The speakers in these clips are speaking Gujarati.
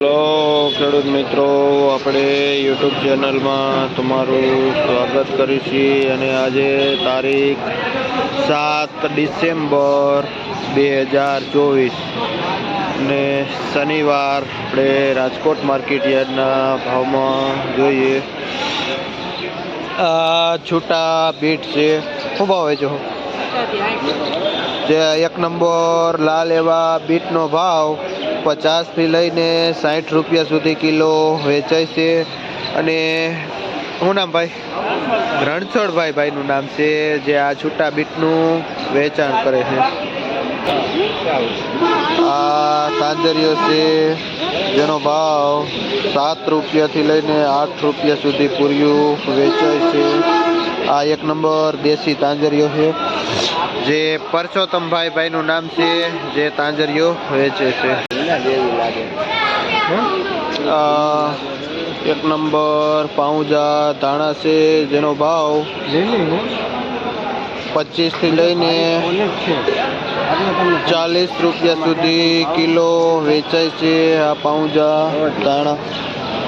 હેલો ખેડૂત મિત્રો, આપણે યુટ્યુબ ચેનલમાં તમારું સ્વાગત કરીએ છીએ અને આજે તારીખ 7 ડિસેમ્બર 2024 ને શનિવાર આપણે રાજકોટ માર્કેટ યાર્ડના ભાવમાં જોઈએ. છૂટા બીટ છે, શું ભાવ વેચો? જે 1 નંબર લાલ એવા બીટનો ભાવ 50 થી લઈને 60 રૂપિયા સુધી કિલો વેચાય છે. અને શું નામ ભાઈ? રણછોડભાઈનું નામ છે, જે આ છૂટા બીટનું વેચાણ કરે છે. આ તાંજરીઓ છે, જેનો ભાવ 7 રૂપિયાથી લઈને 8 રૂપિયા સુધી પૂર્યું વેચાય છે. આ 1 નંબર દેશી તાંજરીઓ છે, જે પરસોત્તમભાઈનું નામ છે, જે તાંજરીઓ વેચે છે. 1 નંબર પાઉંજા ધાણા છે, જેનો ભાવ 25 થી લઈને 40 રૂપિયા સુધી કિલો વેચાય છે. આ પાઉંજા ધાણા.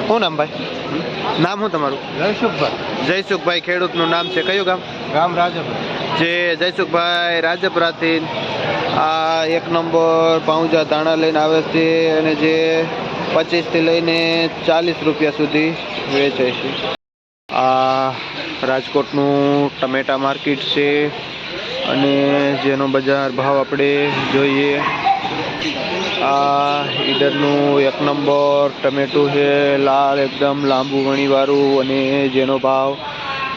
શું નામ ભાઈ? નામ શું તમારું? જયસુખભાઈ. ખેડૂતનું નામ છે, કયું ગામ? ગામ રાજપરા. જે જયસુખભાઈ રાજપરાથી આ 1 નંબર પાઉંજા ધાણા લઈને આવે છે, અને જે 25 થી લઈને 40 રૂપિયા સુધી વેચાય છે. આ રાજકોટનું ટમેટા માર્કેટ છે, અને જેનો બજાર ભાવ આપણે જોઈએ. આ ઈડરનું 1 નંબર ટમેટું છે, લાલ એકદમ લાંબુ વણીવાળું, અને જેનો ભાવ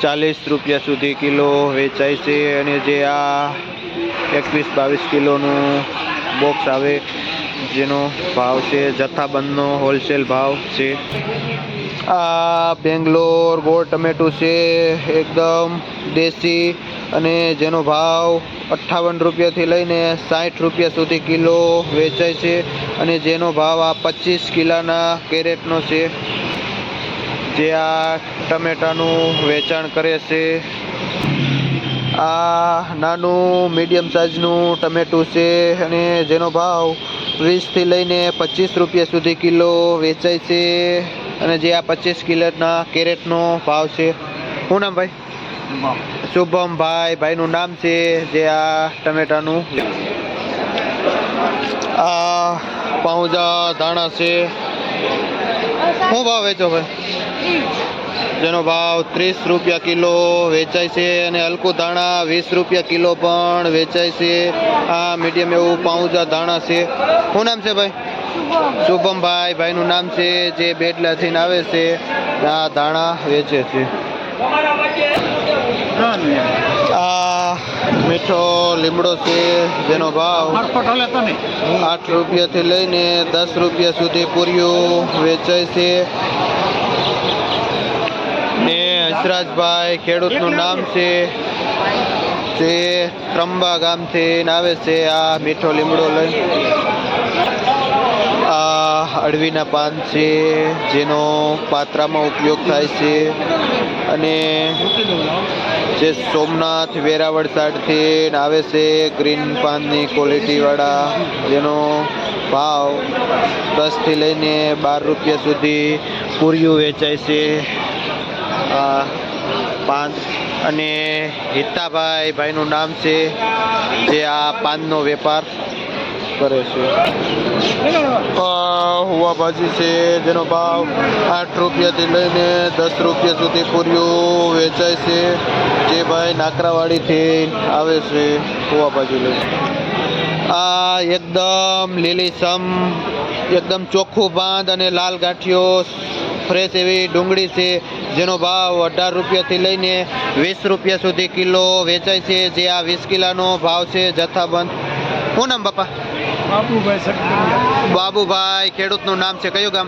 40 રૂપિયા સુધી કિલો વેચાય છે. અને જે આ 21-22 કિલોનું બોક્સ આવે, જેનો ભાવ છે જથ્થાબંધનો હોલસેલ ભાવ છે. આ બેંગ્લોર ગોળ ટમેટું છે, એકદમ દેશી, અને જેનો ભાવ 58 રૂપિયાથી લઈને 60 રૂપિયા સુધી કિલો વેચાય છે. અને જેનો ભાવ આ 25 કિલોના કેરેટનો છે, જે આ ટમેટાનું વેચાણ કરે છે. આ નાનું મીડિયમ સાઇઝનું ટમેટું છે, અને જેનો ભાવ 20 થી લઈને 25 રૂપિયા સુધી કિલો વેચાય છે. અને જે આ 25 કિલોના કેરેટનો ભાવ છે. શું નામ ભાઈ? શુભમભાઈનું નામ છે, જે આ ટમેટાનું. આ પાઉંજા ધાણા છે, શું ભાવ વેચો ભાઈ? જેનો ભાવ 30 રૂપિયા કિલો વેચાય છે. અને હલકું ધાણા 20 રૂપિયા કિલો પણ વેચાય છે. આ મીડિયમ એવું પાઉંજા ધાણા છે. શું નામ છે ભાઈ? શુભમભાઈનું નામ છે, જે બેડલાથી આવે છે, આ ધાણા વેચે છે. આ મીઠો લીમડો છે, જેનો ભાવ 8 રૂપિયાથી લઈને 10 રૂપિયા સુધી પૂર્યું વેચાય છે. ને હસરાજભાઈ ખેડૂતનું નામ છે, જે ત્રંબા ગામથી આવે છે, આ મીઠો લીમડો લઈ. આ અળવીના પાન છે, જેનો પાત્રામાં ઉપયોગ થાય છે. અને જે સોમનાથ વેરાવળ સાઈડથી આવે છે, ગ્રીન પાનની ક્વોલિટીવાળા, જેનો ભાવ 10 થી લઈને 12 રૂપિયા સુધી પૂર્યું વેચાય છે. આ પાન. અને હિતાભાઈનું નામ છે, જે આ પાનનો વેપાર કરે છે. હુવા ભાજી છે, જેનો ભાવ 8 રૂપિયાથી લઈને 10 રૂપિયા સુધી પૂર્યું વેચાય છે. જે ભાઈ નાકરાવાડીથી આવે છે હુવા ભાજી લઈ. આ એકદમ લીલીછમ, એકદમ ચોખ્ખું બાંધ અને લાલ ગાંઠિયો ફ્રેશ એવી ડુંગળી છે, જેનો ભાવ 18 રૂપિયાથી લઈને 20 રૂપિયા સુધી કિલો વેચાય છે. જે આ 20 કિલોનો ભાવ છે જથ્થાબંધ. શું નામ બાપા? બાબુભાઈ ખેડૂતનું નામ છે, કયું ગામ?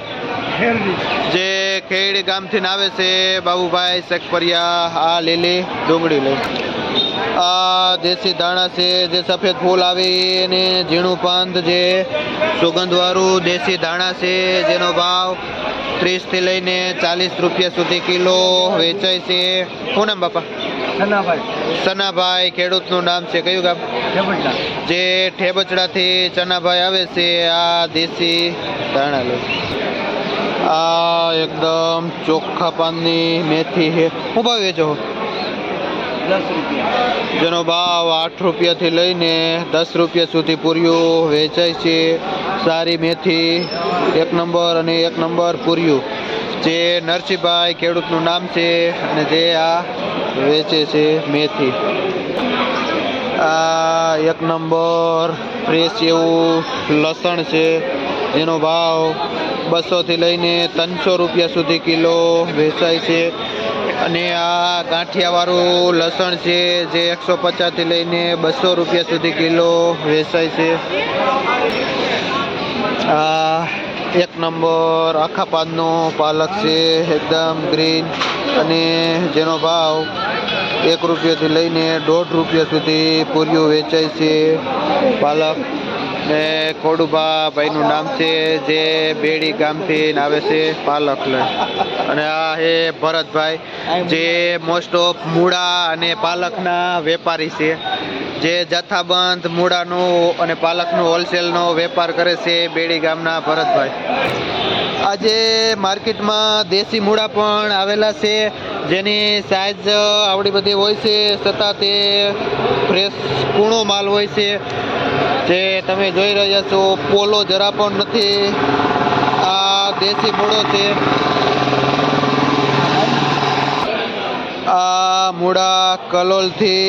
જે ખેડી ગામથી આવે છે, બાબુભાઈ શેખપરિયા. આ લીલી ડુંગળી લઈ. આ દેશી ધાણા છે, જે સફેદ ફૂલ આવી અને ઝીણું પાંદ, જે સુગંધવાળું દેશી ધાણા છે, જેનો ભાવ 30 થી લઈને 40 રૂપિયા સુધી કિલો વેચાય છે. શું નામ બાપા? સનાભાઈ ખેડૂતનું નામ છે, કયું ગામ? જે ઠેબચડાથી ચનાભાઈ આવે છે, આ દેશી ધાણા લો. આ એકદમ ચોખ્ખા પાનની મેથી છે. શું ભાવ વેચો? 10 રૂપિયા. જેનો ભાવ 8 રૂપિયાથી લઈને 10 રૂપિયા સુધી પૂર્યું વેચાય છે. સારી મેથી 1 નંબર અને 1 નંબર પૂર્યું. જે નરસિંહભાઈ ખેડૂતનું નામ છે અને જે આ વેચે છે મેથી. આ 1 નંબર ફ્રેશ એવું લસણ છે જેનો ભાવ 200 થી લઈને 300 રૂપિયા સુધી કિલો વેચાય છે. અને આ ગાંઠિયાવાળું લસણ છે જે 150 થી લઈને 200 રૂપિયા સુધી કિલો વેચાય છે. આ 1 નંબર આખા પાનનો પાલક છે એકદમ ગ્રીન અને જેનો ભાવ 1 રૂપિયાથી લઈને 1.5 રૂપિયા સુધી પૂર્યું વેચાય છે પાલક. ને ખોડુભાઈનું નામ છે જે બેડી ગામથી આવે છે પાલક લઈ. અને આ છે ભરતભાઈ જે મોસ્ટ ઓફ મૂળા અને પાલકના વેપારી છે, જે જથ્થાબંધ મૂળાનો અને પાલકનો હોલસેલનો વેપાર કરે છે બેડી ગામના ભરતભાઈ. આજે માર્કેટમાં દેશી મૂળા પણ આવેલા છે જેની સાઇઝ આવડી બધી હોય છે છતાં તે ફ્રેશ કૂણો માલ હોય છે. જે તમે જોઈ રહ્યા છો પોલો જરા પણ નથી. આ દેશી મૂળો છે. આ મૂળા કલોલથી